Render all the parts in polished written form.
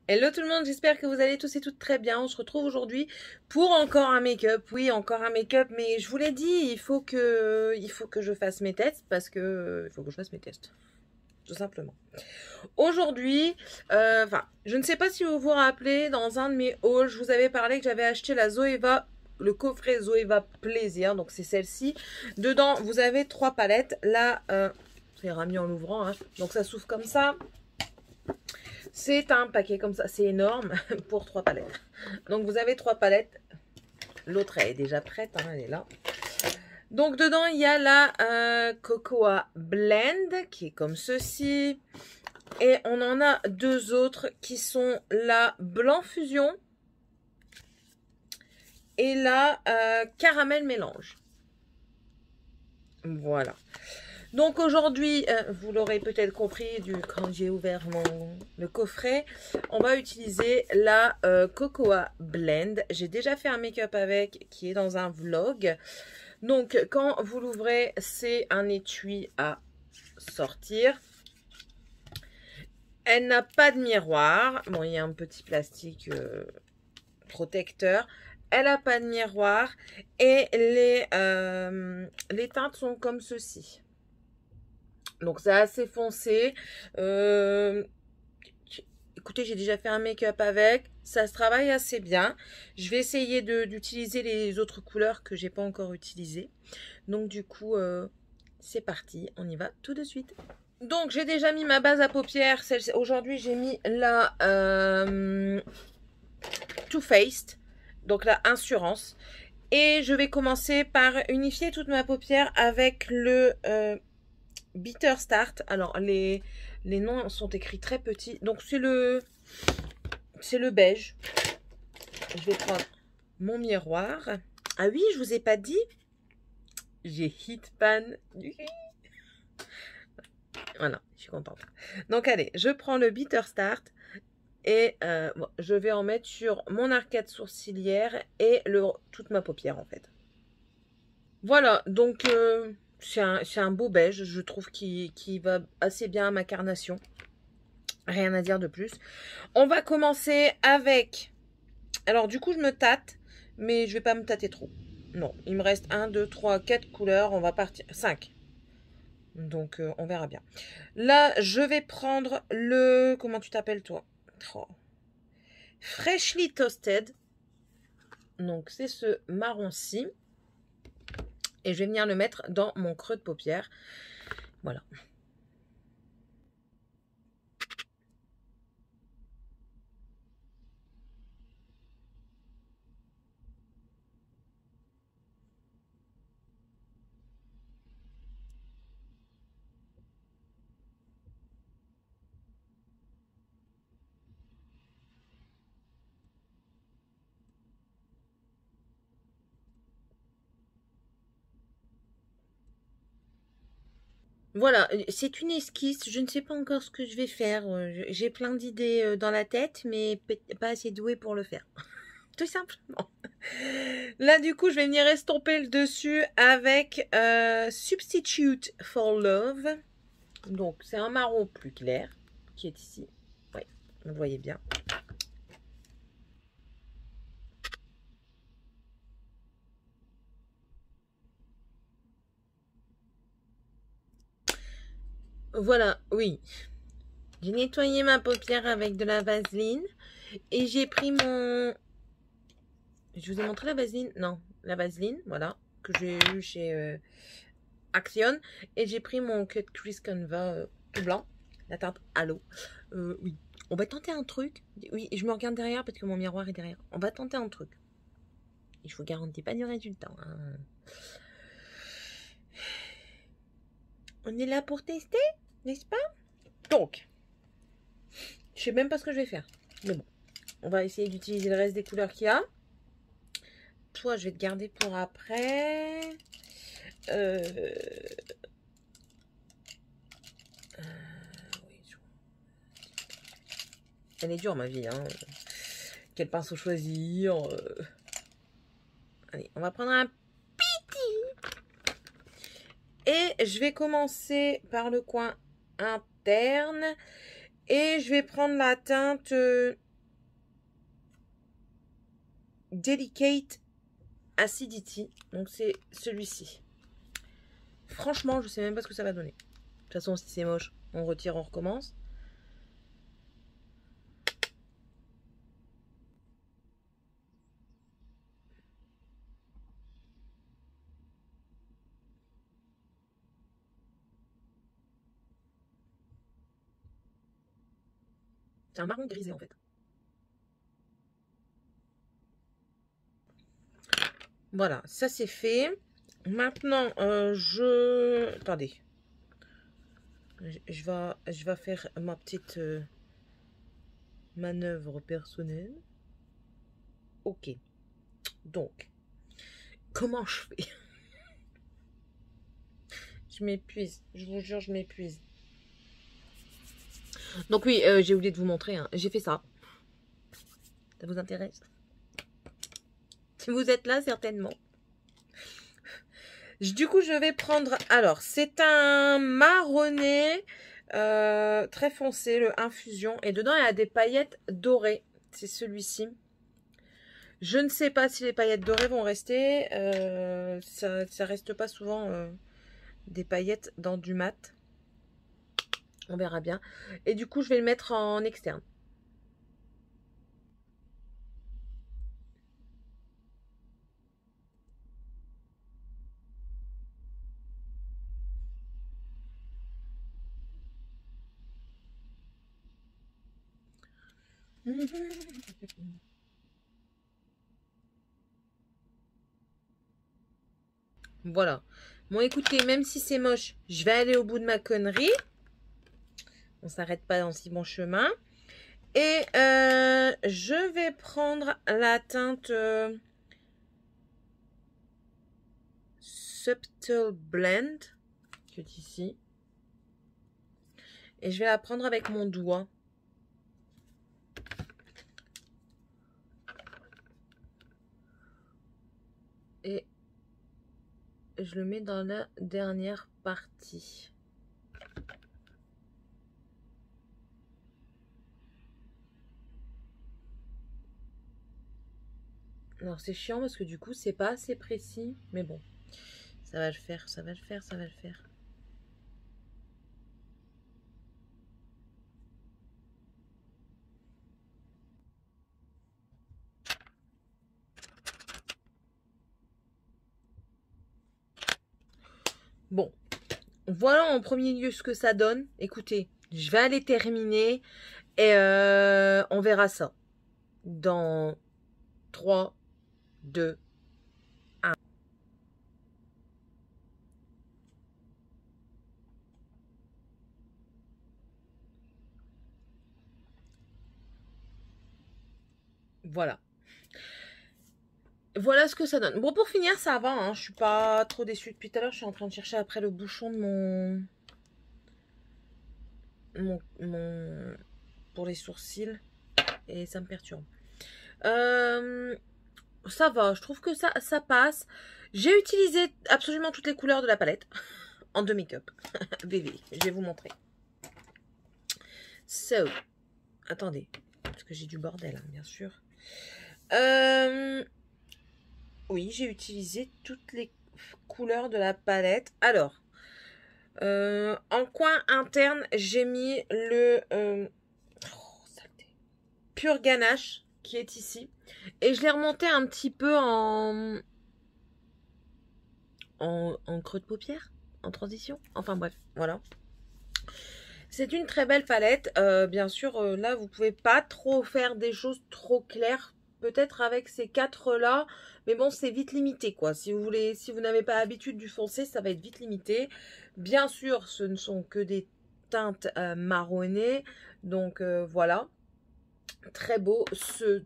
Hello tout le monde, j'espère que vous allez tous et toutes très bien. On se retrouve aujourd'hui pour encore un make-up. Oui, encore un make-up, mais je vous l'ai dit, il faut que je fasse mes tests parce que il faut que je fasse mes tests, tout simplement. Aujourd'hui, je ne sais pas si vous vous rappelez, dans un de mes hauls, je vous avais parlé que j'avais acheté la Zoeva, le coffret Zoeva Plaisir, donc c'est celle-ci. Dedans, vous avez 3 palettes. Là, c'est remis en l'ouvrant, hein. Donc ça s'ouvre comme ça. C'est un paquet comme ça, c'est énorme pour 3 palettes. Donc vous avez 3 palettes. L'autre est déjà prête, hein, elle est là. Donc dedans il y a la Cocoa Blend qui est comme ceci. Et on en a 2 autres qui sont la Blanc Fusion et la Caramel Mélange. Voilà. Donc aujourd'hui, vous l'aurez peut-être compris quand j'ai ouvert le coffret, on va utiliser la Cocoa Blend. J'ai déjà fait un make-up avec qui est dans un vlog. Donc quand vous l'ouvrez, c'est un étui à sortir. Elle n'a pas de miroir. Bon, il y a un petit plastique protecteur. Elle n'a pas de miroir. Et les teintes sont comme ceci. Donc c'est assez foncé. Écoutez, j'ai déjà fait un make-up avec. Ça se travaille assez bien. Je vais essayer d'utiliser les autres couleurs que j'ai pas encore utilisées. Donc du coup, c'est parti. On y va tout de suite. Donc j'ai déjà mis ma base à paupières. Aujourd'hui, j'ai mis la Too Faced. Donc la Insurance. Et je vais commencer par unifier toute ma paupière avec le Bitter Start. Alors les noms sont écrits très petits. Donc c'est le beige. Je vais prendre mon miroir. Ah oui, je vous ai pas dit. J'ai Hitpan. Voilà, je suis contente. Donc allez, je prends le Bitter Start. Et bon, je vais en mettre sur mon arcade sourcilière et toute ma paupière en fait. Voilà, donc c'est un beau beige, je trouve qui va assez bien à ma carnation. Rien à dire de plus. On va commencer avec... Alors du coup, je me tâte, mais je vais pas me tâter trop. Non, il me reste 1, 2, 3, 4 couleurs. On va partir... 5. Donc, on verra bien. Là, je vais prendre le... Comment tu t'appelles, toi? Oh. Freshly Toasted. Donc, c'est ce marron-ci. Et je vais venir le mettre dans mon creux de paupière. Voilà. Voilà, c'est une esquisse. Je ne sais pas encore ce que je vais faire. J'ai plein d'idées dans la tête, mais pas assez douée pour le faire. Tout simplement. Là, du coup, je vais venir estomper le dessus avec Substitute for Love. Donc, c'est un marron plus clair qui est ici. Oui, vous le voyez bien. Voilà, oui. J'ai nettoyé ma paupière avec de la vaseline. Et j'ai pris mon... Je vous ai montré la vaseline? Non, la vaseline, voilà. Que j'ai eu chez Action. Et j'ai pris mon Cut Crease Canva tout blanc. La teinte Halo. Oui. On va tenter un truc. Oui, je me regarde derrière parce que mon miroir est derrière. On va tenter un truc. Et je vous garantis pas du résultat, hein. On est là pour tester, n'est-ce pas? Donc, je sais même pas ce que je vais faire. Mais bon, on va essayer d'utiliser le reste des couleurs qu'il y a. Toi, je vais te garder pour après. Oui, elle est dure ma vie, hein. Quel pinceau choisir? Allez, on va prendre un petit. Et je vais commencer par le coin interne. Et je vais prendre la teinte Delicate Acidity. Donc c'est celui-ci. Franchement, je sais même pas ce que ça va donner. De toute façon, si c'est moche, on retire, on recommence. C'est un marron grisé en fait. Voilà, ça c'est fait. Maintenant, Attendez. Je vais faire ma petite manœuvre personnelle. Ok. Donc, comment je fais? Je m'épuise. Je vous jure, je m'épuise. Donc oui, j'ai oublié de vous montrer. Hein. J'ai fait ça. Ça vous intéresse? Si vous êtes là, certainement. Du coup, je vais prendre... Alors, c'est un marronné très foncé, le infusion. Et dedans, il y a des paillettes dorées. C'est celui-ci. Je ne sais pas si les paillettes dorées vont rester. Ça reste pas souvent des paillettes dans du mat. On verra bien. Et du coup, je vais le mettre en externe. Voilà. Bon, écoutez, même si c'est moche, je vais aller au bout de ma connerie. On s'arrête pas dans si bon chemin. Et je vais prendre la teinte Subtle Blend, qui est ici. Et je vais la prendre avec mon doigt. Et je le mets dans la dernière partie. Alors c'est chiant parce que du coup c'est pas assez précis. Mais bon, ça va le faire, ça va le faire, ça va le faire. Bon, voilà en premier lieu ce que ça donne. Écoutez, je vais aller terminer et on verra ça dans 3, 2, 1. Voilà. Voilà ce que ça donne. Bon, pour finir, ça va. Hein, je suis pas trop déçue. Depuis tout à l'heure, je suis en train de chercher après le bouchon de mon pour les sourcils. Et ça me perturbe. Ça va. Je trouve que ça passe. J'ai utilisé absolument toutes les couleurs de la palette. En demi-cup. Bébé, je vais vous montrer. So, attendez. Parce que j'ai du bordel, hein, bien sûr. Oui, j'ai utilisé toutes les couleurs de la palette. Alors, en coin interne, j'ai mis le Pure Ganache qui est ici. Et je l'ai remonté un petit peu en creux de paupière, en transition. Enfin bref, voilà. C'est une très belle palette. Bien sûr, là, vous pouvez pas trop faire des choses trop claires. Peut-être avec ces 4-là. Mais bon, c'est vite limité, quoi. Si vous n'avez pas l'habitude du foncé, ça va être vite limité. Bien sûr, ce ne sont que des teintes marronnées. Donc, voilà. Très beau. Ce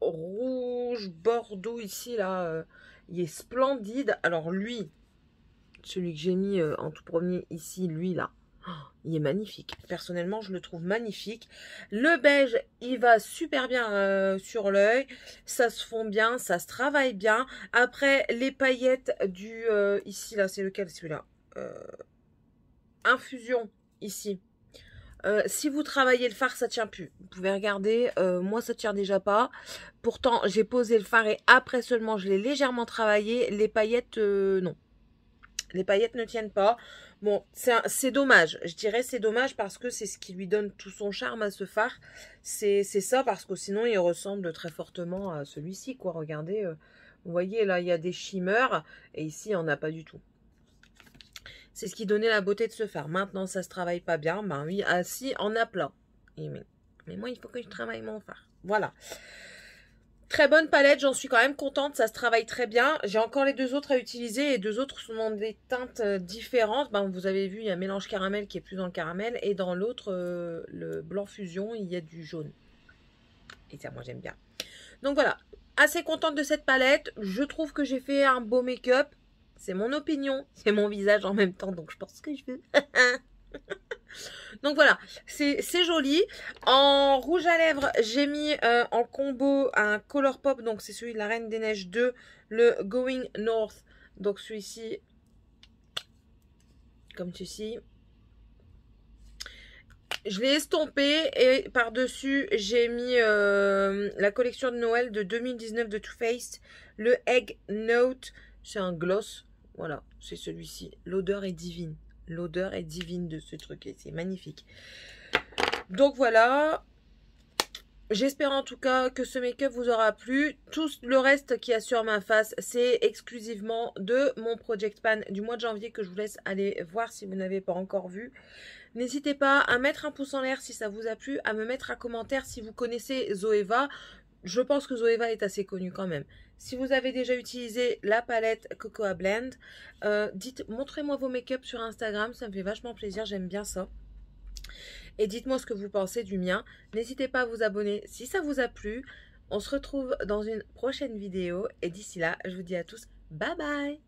rouge bordeaux ici, là, il est splendide. Alors, lui, celui que j'ai mis en tout premier ici, lui, là. Il est magnifique. Personnellement, je le trouve magnifique. Le beige, il va super bien sur l'œil. Ça se fond bien, ça se travaille bien. Après, les paillettes du... ici, là, c'est lequel celui-là Infusion, ici. Si vous travaillez le fard, ça tient plus. Vous pouvez regarder, moi ça tient déjà pas. Pourtant, j'ai posé le fard et après seulement, je l'ai légèrement travaillé. Les paillettes, non. Les paillettes ne tiennent pas. Bon, c'est dommage. Je dirais c'est dommage parce que c'est ce qui lui donne tout son charme à ce fard. C'est ça parce que sinon, il ressemble très fortement à celui-ci, quoi. Regardez, vous voyez, là, il y a des shimmers et ici, il n'y en a pas du tout. C'est ce qui donnait la beauté de ce fard. Maintenant, ça se travaille pas bien. Ben oui, assis en aplat. Mais moi, il faut que je travaille mon fard. Voilà. Très bonne palette, j'en suis quand même contente, ça se travaille très bien. J'ai encore les deux autres à utiliser. Les deux autres sont dans des teintes différentes. Ben, vous avez vu, il y a un mélange caramel qui est plus dans le caramel. Et dans l'autre, le blanc fusion, il y a du jaune. Et ça, moi, j'aime bien. Donc voilà, assez contente de cette palette. Je trouve que j'ai fait un beau make-up. C'est mon opinion, c'est mon visage en même temps, donc je pense que je veux. Donc voilà, c'est joli. En rouge à lèvres, j'ai mis en combo un Colourpop, donc c'est celui de la Reine des Neiges 2, le Going North. Donc celui-ci, comme ceci. Je l'ai estompé et par-dessus, j'ai mis la collection de Noël de 2019 de Too Faced, le Egg Note. C'est un gloss. Voilà, c'est celui-ci. L'odeur est divine. L'odeur est divine de ce truc et c'est magnifique. Donc voilà. J'espère en tout cas que ce make-up vous aura plu. Tout le reste qu'il y a sur ma face, c'est exclusivement de mon Project Pan du mois de janvier que je vous laisse aller voir si vous n'avez pas encore vu. N'hésitez pas à mettre un pouce en l'air si ça vous a plu, à me mettre un commentaire si vous connaissez Zoeva. Je pense que Zoeva est assez connue quand même. Si vous avez déjà utilisé la palette Cocoa Blend, montrez-moi vos make-up sur Instagram, ça me fait vachement plaisir, j'aime bien ça. Et dites-moi ce que vous pensez du mien. N'hésitez pas à vous abonner si ça vous a plu. On se retrouve dans une prochaine vidéo et d'ici là, je vous dis à tous, bye bye!